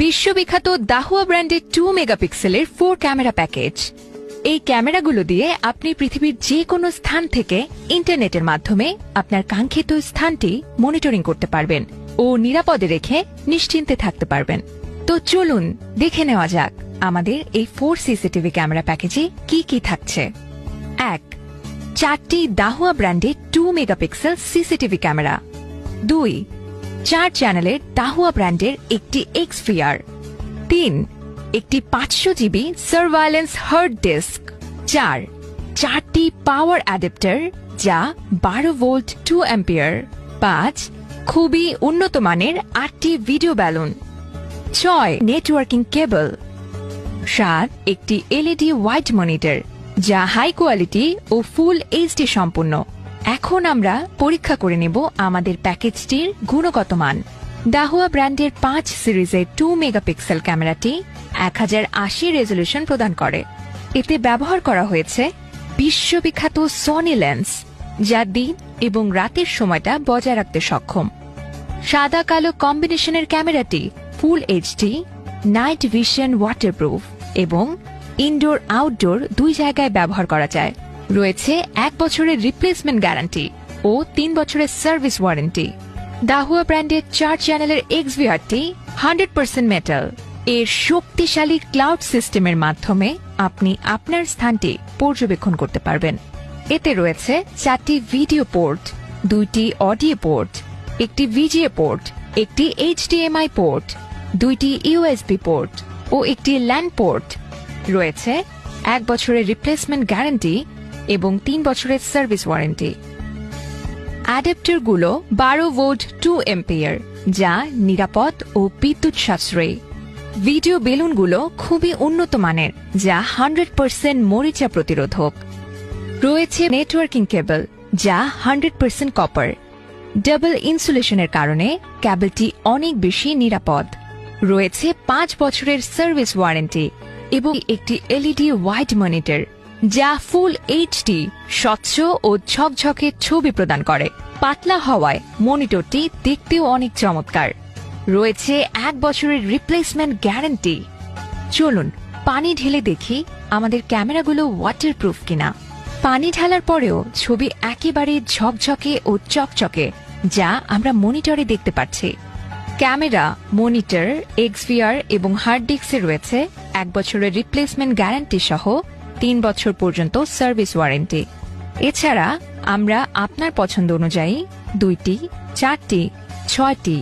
বিশ্ববিখ্যাত দাহুয়া ব্র্যান্ডের 2 মেগাপিক্সেলের 4 ক্যামেরা প্যাকেজ। এই ক্যামেরাগুলো দিয়ে আপনি পৃথিবীর যে কোনো স্থান থেকে ইন্টারনেটের মাধ্যমে আপনার কাঙ্ক্ষিত স্থানটি মনিটরিং করতে পারবেন ও নিরাপদে রেখে নিশ্চিন্তে থাকতে পারবেন। তো চলুন দেখে নেওয়া যাক আমাদের এই 4 সিসিটিভি ক্যামেরা প্যাকেজে কি কি থাকছে। 1. 4টি দাহুয়া ব্র্যান্ডের 2 মেগাপিক্সেল সিসিটিভি ক্যামেরা। 2. 4 চ্যানেলের দাহুয়া ব্র্যান্ডের একটি XVR। 3. একটি 500 জিবি সার্ভাইলেন্স হার্ড ডিস্ক। 4. 4টি পাওয়ার অ্যাডাপ্টার যা 12 ভোল্ট 2 অ্যাম্পিয়ার। 5. খুবই উন্নত মানের 8টি ভিডিও ব্যালুন। 6. নেটওয়ার্কিং কেবল। 7. একটি LED ওয়াইড মনিটর যা হাই কোয়ালিটি ও ফুল এইচডি সম্পূর্ণ। এখন আমরা পরীক্ষা করে নেব আমাদের প্যাকেজটির গুণগত মান। দাহুয়া ব্র্যান্ডের 5 সিরিজের 2 মেগাপিক্সেল ক্যামেরাটি 1080 রেজলিউশন প্রদান করে। এতে ব্যবহার করা হয়েছে বিশ্ববিখ্যাত সনি লেন্স যা দিন এবং রাতের সময়টা বজায় রাখতে সক্ষম। সাদা কালো কম্বিনেশনের ক্যামেরাটি full HD, night vision waterproof এবং ইনডোর আউটডোর 2 জায়গায় ব্যবহার করা যায়। রয়েছে 1 বছরের রিপ্লেসমেন্ট গ্যারান্টি ও 3 বছরের সার্ভিস ওয়ারেন্টি। দাহুয়া ব্র্যান্ডের 4 চ্যানেলের XVRটি 100% মেটাল। এর শক্তিশালী ক্লাউড সিস্টেমের মাধ্যমে আপনি আপনার স্থানটি পর্যবেক্ষণ করতে পারবেন। এতে রয়েছে 4টি ভিডিও পোর্ট, 2টি অডিও পোর্ট, একটি VGA পোর্ট, একটি HDMI পোর্ট, 2টি USB পোর্ট ও একটি LAN পোর্ট। রয়েছে 1 বছরের রিপ্লেসমেন্ট গ্যারান্টি এবং 3 বছরের সার্ভিস ওয়ারেন্টি। অ্যাডাপ্টারগুলো 12 ভোল্ট 2 অ্যাম্পিয়ার যা নিরাপদ ও বিদ্যুৎ সাশ্রয়ী। ভিডিও বেলুনগুলো খুবই উন্নত মানের যা 100% মরিচা প্রতিরোধক। রয়েছে নেটওয়ার্কিং কেবল যা 100% কপার। ডাবল ইনসুলেশনের কারণে কেবলটি অনেক বেশি নিরাপদ। রয়েছে 5 বছরের সার্ভিস ওয়ারেন্টি এবং একটি LED ওয়াইড মনিটর যা ফুল এইচডি স্বচ্ছ ও ঝকঝকে ছবি প্রদান করে। পাতলা হওয়ায় মনিটরটি দেখতেও অনেক চমৎকার। রয়েছে 1 বছরের রিপ্লেসমেন্ট গ্যারান্টি। চলুন পানি ঢেলে দেখি আমাদের ক্যামেরাগুলো ওয়াটারপ্রুফ কিনা। পানি ঢালার পরেও ছবি একেবারে ঝকঝকে ও চকচকে যা আমরা মনিটরে দেখতে পাচ্ছি। ক্যামেরা, মনিটর, XVR এবং হার্ড ডিস্কে রয়েছে 1 বছরের রিপ্লেসমেন্ট গ্যারান্টি সহ 3 বছর পর্যন্ত সার্ভিস ওয়ারেন্টি। এছাড়া আমরা আপনার পছন্দ অনুযায়ী 2টি, 4টি, 6টি